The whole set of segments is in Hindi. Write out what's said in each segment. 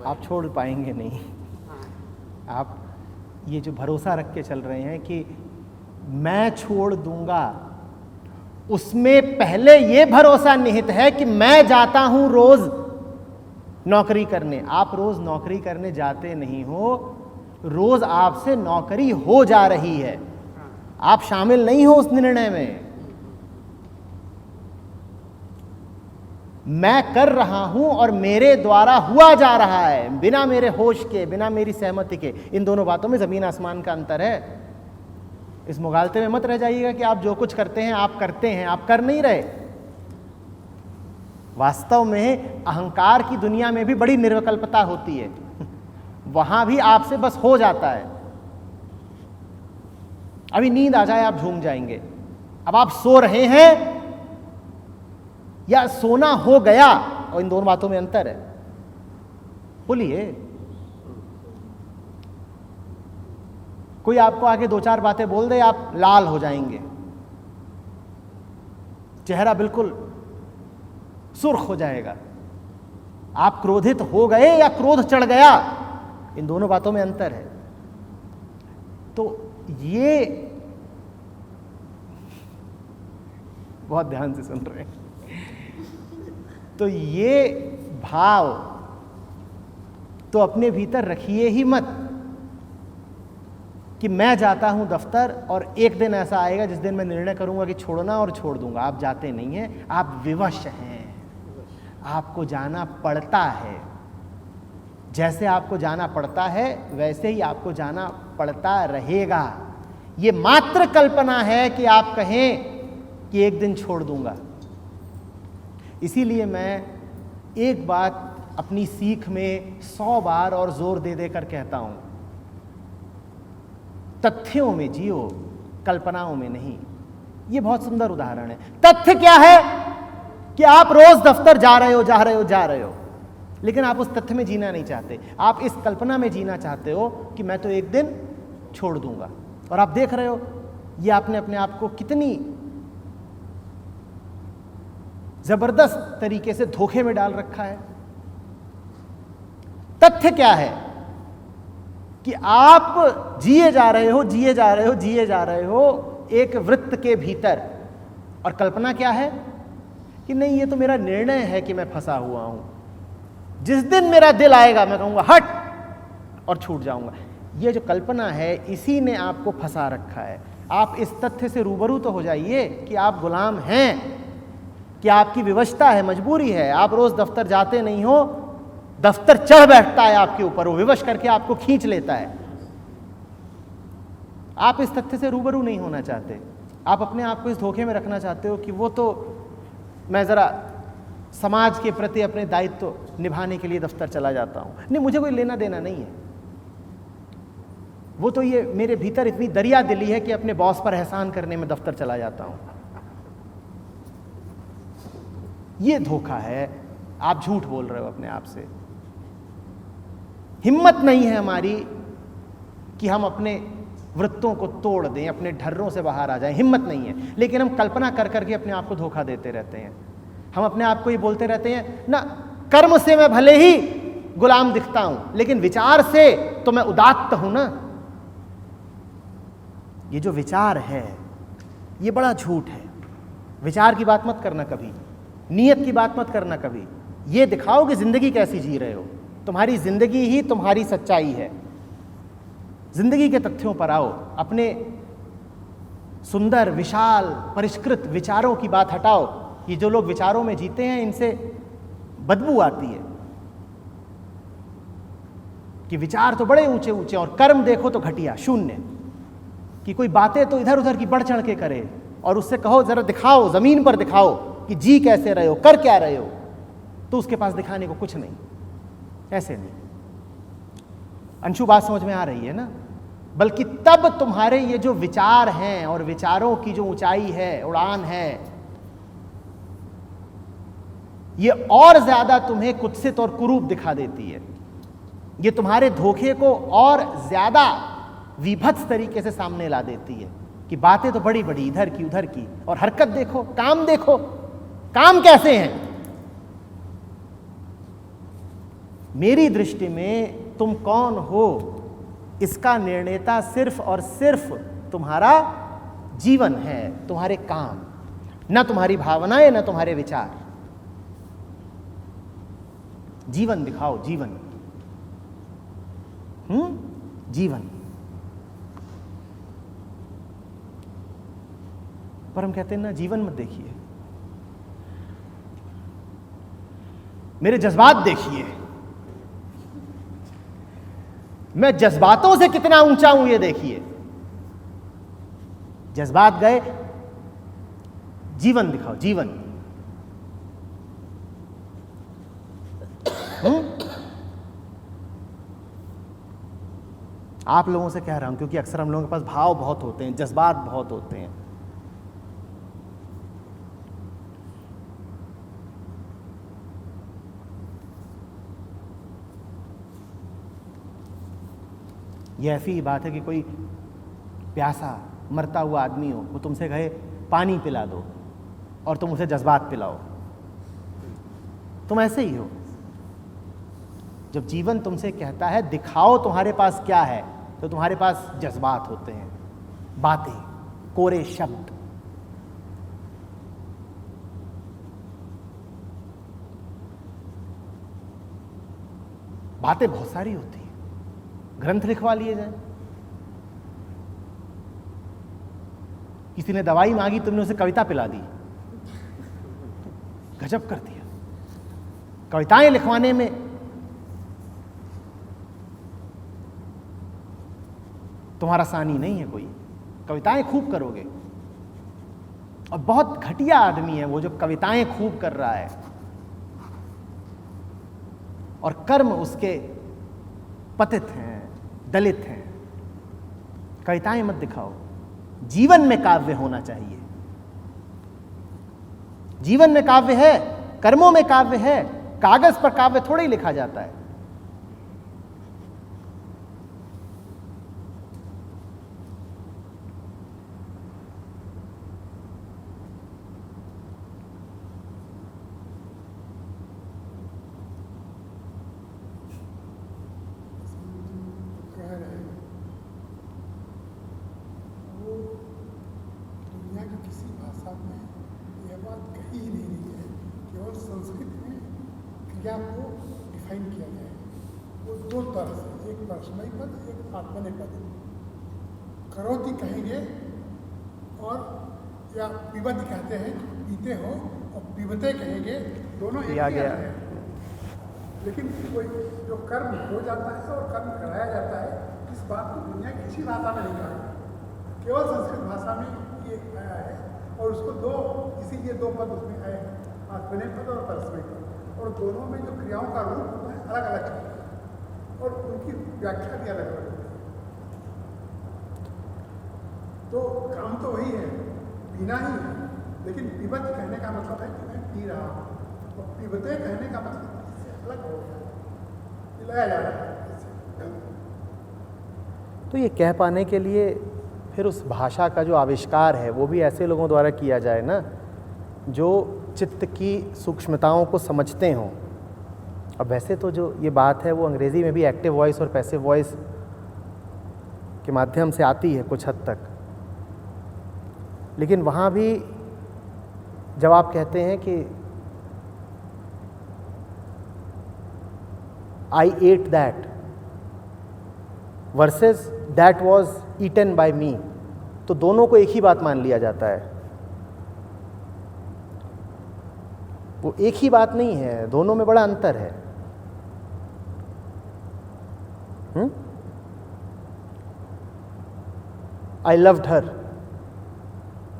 आप छोड़ पाएंगे नहीं। आप ये जो भरोसा रख के चल रहे हैं कि मैं छोड़ दूंगा, उसमें पहले ये भरोसा निहित है कि मैं जाता हूं रोज नौकरी करने। आप रोज नौकरी करने जाते नहीं हो, रोज आपसे नौकरी हो जा रही है, आप शामिल नहीं हो उस निर्णय में। मैं कर रहा हूं और मेरे द्वारा हुआ जा रहा है, बिना मेरे होश के, बिना मेरी सहमति के। इन दोनों बातों में जमीन आसमान का अंतर है। इस मुगालते में मत रह जाइएगा कि आप जो कुछ करते हैं आप करते हैं, आप कर नहीं रहे। वास्तव में अहंकार की दुनिया में भी बड़ी निर्विकल्पता होती है, वहां भी आपसे बस हो जाता है। अभी नींद आ जाए आप झूम जाएंगे। अब आप सो रहे हैं या सोना हो गया, और इन दोनों बातों में अंतर है। बोलिए, कोई आपको आगे दो चार बातें बोल दे, आप लाल हो जाएंगे, चेहरा बिल्कुल सुर्ख हो जाएगा। आप क्रोधित हो गए या क्रोध चढ़ गया, इन दोनों बातों में अंतर है। तो ये बहुत ध्यान से सुन रहे हैं। तो ये भाव तो अपने भीतर रखिए ही मत कि मैं जाता हूं दफ्तर और एक दिन ऐसा आएगा जिस दिन मैं निर्णय करूंगा कि छोड़ना, और छोड़ दूंगा। आप जाते नहीं हैं, आप विवश हैं, आपको जाना पड़ता है। जैसे आपको जाना पड़ता है वैसे ही आपको जाना पड़ता रहेगा। ये मात्र कल्पना है कि आप कहें कि एक दिन छोड़ दूंगा। इसीलिए मैं एक बात अपनी सीख में 100 बार और जोर दे देकर कहता हूं, तथ्यों में जियो, कल्पनाओं में नहीं। यह बहुत सुंदर उदाहरण है। तथ्य क्या है कि आप रोज दफ्तर जा रहे हो, लेकिन आप उस तथ्य में जीना नहीं चाहते। आप इस कल्पना में जीना चाहते हो कि मैं तो एक दिन छोड़ दूंगा। और आप देख रहे हो ये आपने अपने आप को कितनी जबरदस्त तरीके से धोखे में डाल रखा है। तथ्य क्या है कि आप जिए जा रहे हो एक वृत्त के भीतर, और कल्पना क्या है कि नहीं, ये तो मेरा निर्णय है कि मैं फंसा हुआ हूं। जिस दिन मेरा दिल आएगा मैं कहूंगा हट, और छूट जाऊंगा। ये जो कल्पना है इसी ने आपको फंसा रखा है। आप इस तथ्य से रूबरू तो हो जाइए कि आप गुलाम हैं, कि आपकी विवशता है, मजबूरी है। आप रोज दफ्तर जाते नहीं हो, दफ्तर चढ़ बैठता है आपके ऊपर, वो विवश करके आपको खींच लेता है। आप इस तथ्य से रूबरू नहीं होना चाहते। आप अपने आप को इस धोखे में रखना चाहते हो कि वो तो मैं जरा समाज के प्रति अपने दायित्व निभाने के लिए दफ्तर चला जाता हूं। नहीं, मुझे कोई लेना देना नहीं है। वो तो ये मेरे भीतर इतनी दरिया दिली है कि अपने बॉस पर एहसान करने में दफ्तर चला जाता हूं। ये धोखा है। आप झूठ बोल रहे हो अपने आप से। हिम्मत नहीं है हमारी कि हम अपने वृत्तों को तोड़ दें, अपने ढर्रों से बाहर आ जाएं। हिम्मत नहीं है, लेकिन हम कल्पना कर करके अपने आप को धोखा देते रहते हैं। हम अपने आप को ये बोलते रहते हैं ना, कर्म से मैं भले ही गुलाम दिखता हूं, लेकिन विचार से तो मैं उदात्त हूं ना। ये जो विचार है ये बड़ा झूठ है। विचार की बात मत करना कभी, नीयत की बात मत करना कभी। ये दिखाओ कि जिंदगी कैसी जी रहे हो। तुम्हारी जिंदगी ही तुम्हारी सच्चाई है। जिंदगी के तथ्यों पर आओ। अपने सुंदर, विशाल, परिष्कृत विचारों की बात हटाओ। ये जो लोग विचारों में जीते हैं इनसे बदबू आती है कि विचार तो बड़े ऊंचे ऊंचे और कर्म देखो तो घटिया, शून्य। कि कोई बातें तो इधर उधर की बढ़ चढ़ के करे, और उससे कहो जरा दिखाओ, जमीन पर दिखाओ कि जी कैसे रहे हो, कर क्या रहे हो, तो उसके पास दिखाने को कुछ नहीं। ऐसे नहीं। अंशु बात समझ में आ रही है ना? बल्कि तब तुम्हारे ये जो विचार हैं और विचारों की जो ऊंचाई है, उड़ान है, ये और ज्यादा तुम्हें कुत्सित और कुरूप दिखा देती है। ये तुम्हारे धोखे को और ज्यादा विभत्स तरीके से सामने ला देती है कि बातें तो बड़ी बड़ी इधर की उधर की, और हरकत देखो, काम देखो, काम कैसे हैं। मेरी दृष्टि में तुम कौन हो इसका निर्णेता सिर्फ और सिर्फ तुम्हारा जीवन है, तुम्हारे काम, ना तुम्हारी भावनाएं, ना तुम्हारे विचार। जीवन दिखाओ, जीवन। जीवन। पर हम कहते हैं ना, जीवन मत देखिए, मेरे जज्बात देखिए, मैं जज्बातों से कितना ऊंचा हूं ये देखिए। जज्बात गए, जीवन दिखाओ, जीवन। आप लोगों से कह रहा हूं क्योंकि अक्सर हम लोगों के पास भाव बहुत होते हैं, जज्बात बहुत होते हैं। यह ऐसी ही बात है कि कोई प्यासा मरता हुआ आदमी हो, वो तुमसे कहे पानी पिला दो और तुम उसे जज्बात पिलाओ। तुम ऐसे ही हो। जब जीवन तुमसे कहता है दिखाओ तुम्हारे पास क्या है, तो तुम्हारे पास जज्बात होते हैं, बातें, कोरे शब्द। बातें बहुत सारी होती हैं, ग्रंथ लिखवा लिए जाए। किसी ने दवाई मांगी, तुमने उसे कविता पिला दी, गजब कर दिया। कविताएं लिखवाने में तुम्हारा सानी नहीं है कोई, कविताएं खूब करोगे। और बहुत घटिया आदमी है वो जो कविताएं खूब कर रहा है और कर्म उसके पतित हैं, दलित हैं। कविताएं मत दिखाओ, जीवन में काव्य होना चाहिए। जीवन में काव्य है, कर्मों में काव्य है, कागज पर काव्य थोड़ा ही लिखा जाता है। क्रिया को डिफाइन किया जाए, वो दो तरह से, एक परस्मयी पद, एक आत्मनेपद। करोति कहेंगे और या पिबत कहते हैं, पीते हो, और पिबते कहेंगे, दोनों एक ही है। लेकिन कोई जो कर्म हो जाता है और कर्म कराया जाता है, इस बात को दुनिया किसी भाषा में नहीं कहा, केवल संस्कृत भाषा में ये आया है। और उसको दो, इसीलिए दो पद उसमें आए, आत्मनेपद और परस्मयी पद। और दोनों में जो क्रियाओं का रूप होता है अलग अलग होता है और उनकी व्याख्या भी अलग अलग होती है। तो काम तो वही है, पीना ही है, लेकिन पिबत कहने का मतलब है कि मैं पी रहा हूँ, और पिबते कहने का मतलब इससे अलग हो गया, पिलाया जा रहा है इससे। तो ये कह पाने के लिए फिर उस भाषा का जो आविष्कार है वो भी ऐसे लोगों द्वारा किया जाए ना जो चित्त की सूक्ष्मताओं को समझते हों। अब वैसे तो जो ये बात है वो अंग्रेज़ी में भी एक्टिव वॉइस और पैसिव वॉइस के माध्यम से आती है कुछ हद तक, लेकिन वहाँ भी जब आप कहते हैं कि I ate that versus that was eaten by me, तो दोनों को एक ही बात मान लिया जाता है। वो एक ही बात नहीं है, दोनों में बड़ा अंतर है। I loved her,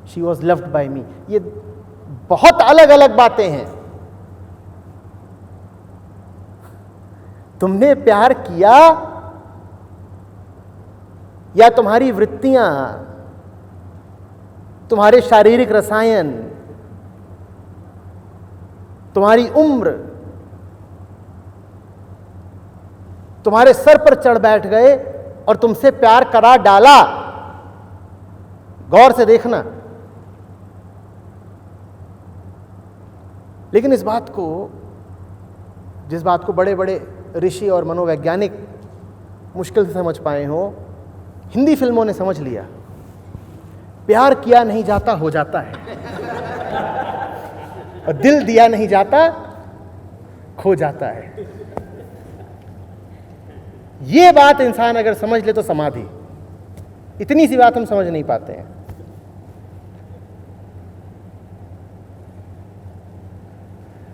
she was loved by me, ये बहुत अलग अलग बातें हैं। तुमने प्यार किया या तुम्हारी वृत्तियां, तुम्हारे शारीरिक रसायन, तुम्हारी उम्र तुम्हारे सर पर चढ़ बैठ गए और तुमसे प्यार करा डाला। गौर से देखना। लेकिन इस बात को, जिस बात को बड़े बड़े ऋषि और मनोवैज्ञानिक मुश्किल से समझ पाए हों, हिंदी फिल्मों ने समझ लिया। प्यार किया नहीं जाता हो जाता है, और दिल दिया नहीं जाता खो जाता है। ये बात इंसान अगर समझ ले तो समाधि। इतनी सी बात हम समझ नहीं पाते हैं।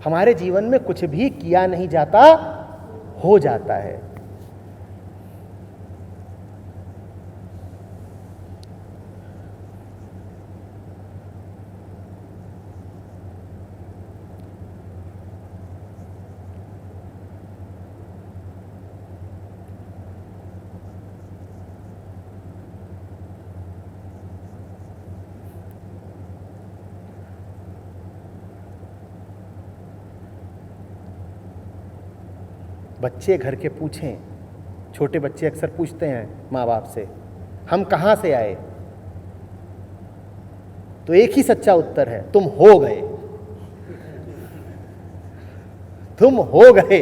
हमारे जीवन में कुछ भी किया नहीं जाता हो जाता है। बच्चे घर के पूछें, छोटे बच्चे अक्सर पूछते हैं माँ बाप से, हम कहाँ से आए? तो एक ही सच्चा उत्तर है, तुम हो गए। तुम हो गए।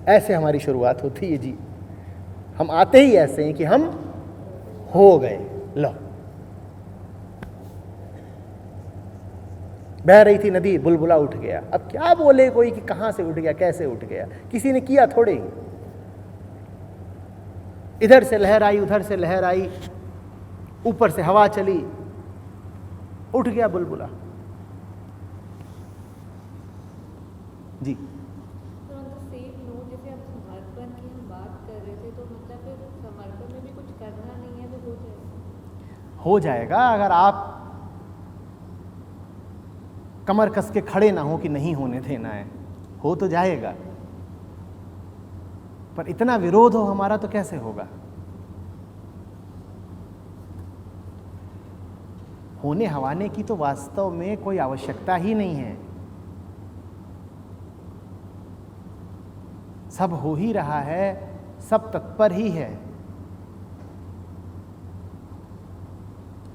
ऐसे हमारी शुरुआत होती है जी। हम आते ही ऐसे हैं कि हम हो गए। लो, बह रही थी नदी, बुलबुला उठ गया। अब क्या बोले कोई कि कहां से उठ गया, कैसे उठ गया? किसी ने किया थोड़े ही। इधर से लहर आई, उधर से लहर आई, ऊपर से हवा चली, उठ गया बुलबुला। जी, जैसे आप समर्पण की हम बात कर रहे थे, तो मतलब फिर समर्पण में भी कुछ करना नहीं है तो हो जाएगा। हो जाएगा अगर आप कमर कस के खड़े ना हो कि नहीं होने देना है। हो तो जाएगा, पर इतना विरोध हो हमारा तो कैसे होगा? होने हवाने की तो वास्तव में कोई आवश्यकता ही नहीं है। सब हो ही रहा है, सब तत्पर ही है।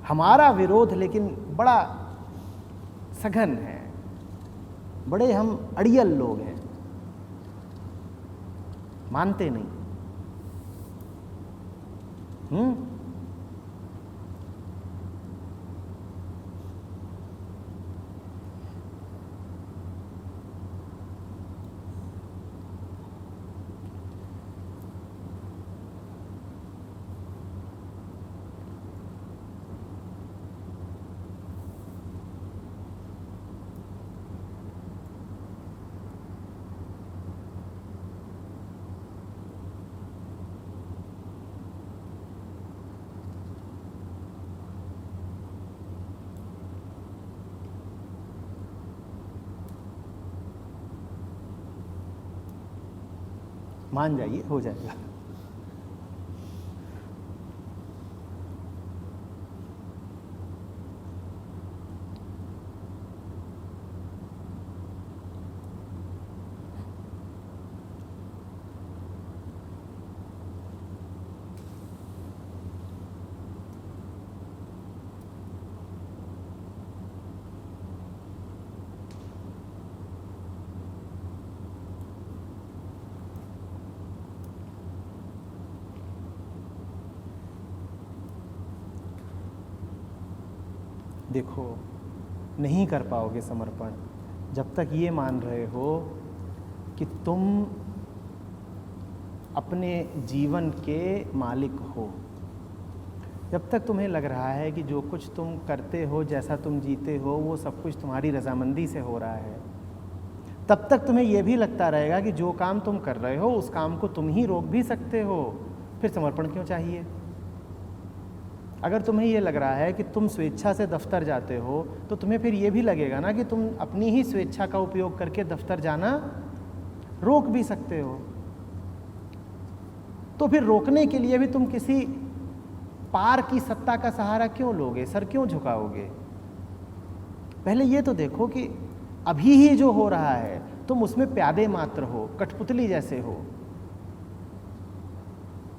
हमारा विरोध लेकिन बड़ा सघन है, बड़े हम अड़ियल लोग हैं, मानते नहीं। मान जाइए, हो जाएगा। देखो, नहीं कर पाओगे समर्पण जब तक ये मान रहे हो कि तुम अपने जीवन के मालिक हो। जब तक तुम्हें लग रहा है कि जो कुछ तुम करते हो, जैसा तुम जीते हो, वो सब कुछ तुम्हारी रजामंदी से हो रहा है, तब तक तुम्हें यह भी लगता रहेगा कि जो काम तुम कर रहे हो उस काम को तुम ही रोक भी सकते हो। फिर समर्पण क्यों चाहिए? अगर तुम्हें ये लग रहा है कि तुम स्वेच्छा से दफ्तर जाते हो, तो तुम्हें फिर ये भी लगेगा ना कि तुम अपनी ही स्वेच्छा का उपयोग करके दफ्तर जाना रोक भी सकते हो। तो फिर रोकने के लिए भी तुम किसी पार की सत्ता का सहारा क्यों लोगे? सर क्यों झुकाओगे? पहले ये तो देखो कि अभी ही जो हो रहा है तुम उसमें प्यादे मात्र हो, कठपुतली जैसे हो।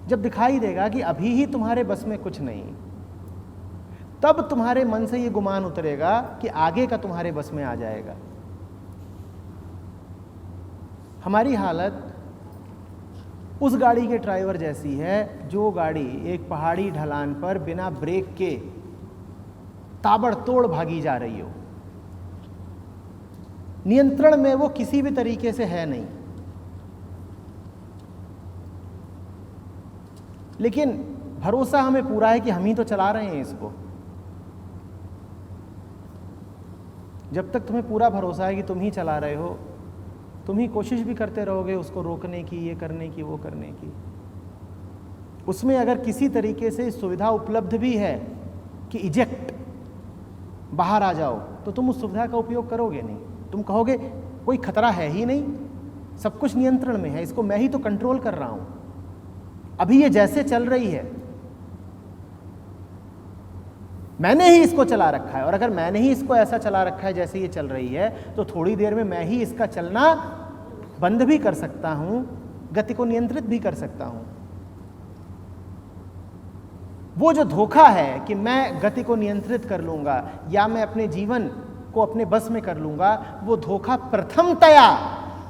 जब दिखाई देगा कि अभी ही तुम्हारे बस में कुछ नहीं, तब तुम्हारे मन से ये गुमान उतरेगा कि आगे का तुम्हारे बस में आ जाएगा। हमारी हालत उस गाड़ी के ड्राइवर जैसी है जो गाड़ी एक पहाड़ी ढलान पर बिना ब्रेक के ताबड़तोड़ भागी जा रही हो। नियंत्रण में वो किसी भी तरीके से है नहीं, लेकिन भरोसा हमें पूरा है कि हम ही तो चला रहे हैं इसको। जब तक तुम्हें पूरा भरोसा है कि तुम ही चला रहे हो, तुम ही कोशिश भी करते रहोगे उसको रोकने की, ये करने की, वो करने की। उसमें अगर किसी तरीके से सुविधा उपलब्ध भी है कि इजेक्ट, बाहर आ जाओ, तो तुम उस सुविधा का उपयोग करोगे नहीं। तुम कहोगे कोई खतरा है ही नहीं, सब कुछ नियंत्रण में है, इसको मैं ही तो कंट्रोल कर रहा हूं, अभी ये जैसे चल रही है मैंने ही इसको चला रखा है, और अगर मैंने ही इसको ऐसा चला रखा है जैसे ये चल रही है, तो थोड़ी देर में मैं ही इसका चलना बंद भी कर सकता हूं, गति को नियंत्रित भी कर सकता हूं। वो जो धोखा है कि मैं गति को नियंत्रित कर लूंगा या मैं अपने जीवन को अपने बस में कर लूंगा, वो धोखा प्रथमतया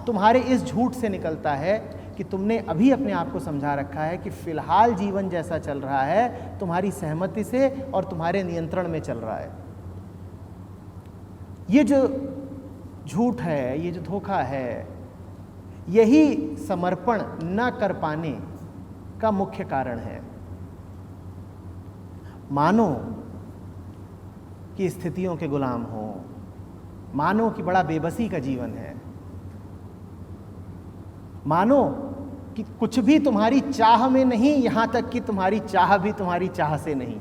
तुम्हारे इस झूठ से निकलता है कि तुमने अभी अपने आप को समझा रखा है कि फिलहाल जीवन जैसा चल रहा है तुम्हारी सहमति से और तुम्हारे नियंत्रण में चल रहा है। ये जो झूठ है, ये जो धोखा है, यही समर्पण न कर पाने का मुख्य कारण है। मानो कि स्थितियों के गुलाम हो, मानो कि बड़ा बेबसी का जीवन है, मानो कि कुछ भी तुम्हारी चाह में नहीं, यहां तक कि तुम्हारी चाह भी तुम्हारी चाह से नहीं।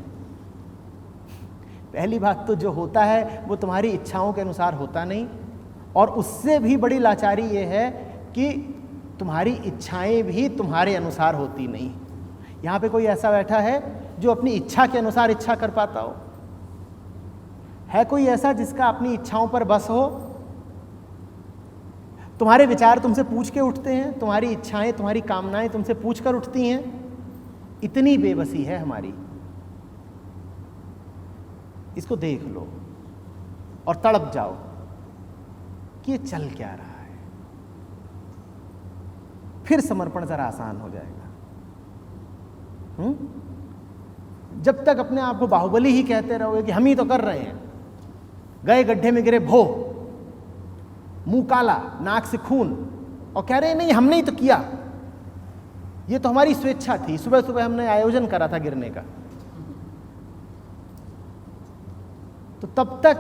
पहली बात तो जो होता है वो तुम्हारी इच्छाओं के अनुसार होता नहीं, और उससे भी बड़ी लाचारी ये है कि तुम्हारी इच्छाएं भी तुम्हारे अनुसार होती नहीं। यहां पे कोई ऐसा बैठा है जो अपनी इच्छा के अनुसार इच्छा कर पाता हो? है कोई ऐसा जिसका अपनी इच्छाओं पर बस हो? तुम्हारे विचार तुमसे पूछ के उठते हैं, तुम्हारी इच्छाएं, तुम्हारी कामनाएं तुमसे पूछ कर उठती हैं। इतनी बेबसी है हमारी। इसको देख लो और तड़प जाओ कि ये चल क्या रहा है। फिर समर्पण जरा आसान हो जाएगा। जब तक अपने आप को बाहुबली ही कहते रहोगे कि हम ही तो कर रहे हैं, गए गड्ढे में गिरे भो, मुंह काला, नाक से खून, और कह रहे हैं नहीं हमने ही तो किया, ये तो हमारी स्वेच्छा थी, सुबह सुबह हमने आयोजन करा था गिरने का, तो तब तक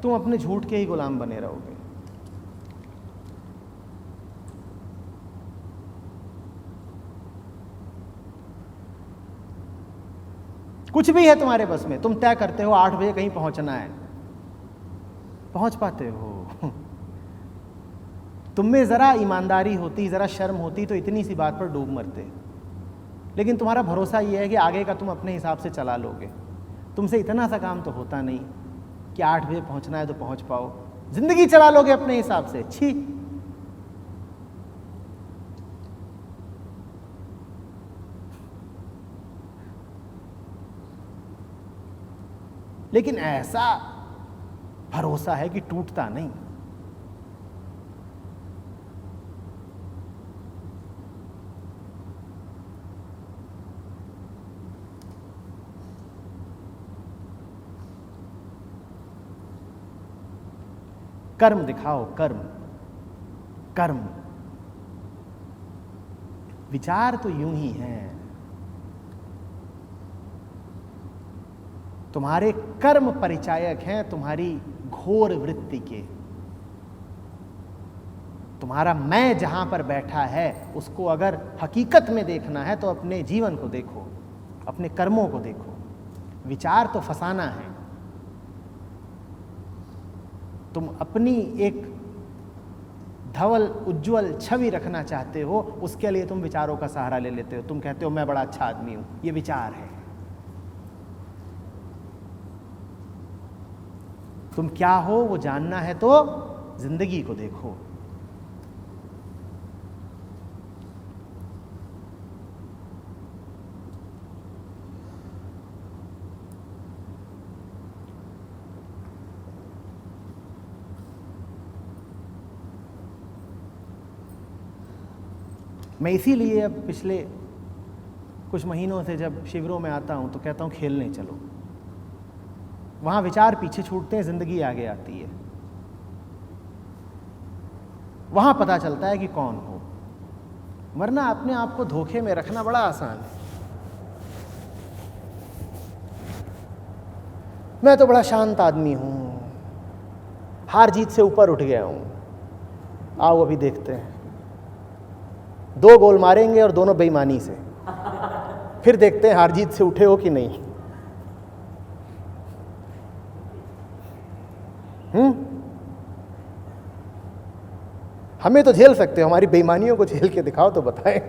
तुम अपने झूठ के ही गुलाम बने रहोगे। कुछ भी है तुम्हारे बस में, तुम तय करते हो 8 बजे कहीं पहुंचना है, पहुंच पाते हो? तुम में जरा ईमानदारी होती, जरा शर्म होती तो इतनी सी बात पर डूब मरते। लेकिन तुम्हारा भरोसा यह है कि आगे का तुम अपने हिसाब से चला लोगे। तुमसे इतना सा काम तो होता नहीं कि 8 बजे पहुंचना है तो पहुंच पाओ, जिंदगी चला लोगे अपने हिसाब से। छी, लेकिन ऐसा भरोसा है कि टूटता नहीं। कर्म दिखाओ, कर्म कर्म। विचार तो यूं ही हैं, तुम्हारे कर्म परिचायक हैं तुम्हारी घोर वृत्ति के। तुम्हारा मैं जहां पर बैठा है उसको अगर हकीकत में देखना है तो अपने जीवन को देखो, अपने कर्मों को देखो। विचार तो फसाना है। तुम अपनी एक धवल उज्जवल छवि रखना चाहते हो, उसके लिए तुम विचारों का सहारा ले लेते हो। तुम कहते हो मैं बड़ा अच्छा आदमी हूं, ये विचार है। तुम क्या हो वो जानना है तो जिंदगी को देखो। मैं इसीलिए अब पिछले कुछ महीनों से जब शिविरों में आता हूँ तो कहता हूँ खेलने चलो। वहाँ विचार पीछे छूटते हैं, जिंदगी आगे आती है। वहाँ पता चलता है कि कौन हो, वरना अपने आप को धोखे में रखना बड़ा आसान है। मैं तो बड़ा शांत आदमी हूँ, हार जीत से ऊपर उठ गया हूँ। आओ अभी देखते हैं, 2 गोल मारेंगे और दोनों बेईमानी से, फिर देखते हैं हार जीत से उठे हो कि नहीं। हमें तो झेल सकते हो, हमारी बेईमानियों को झेल के दिखाओ तो बताएं।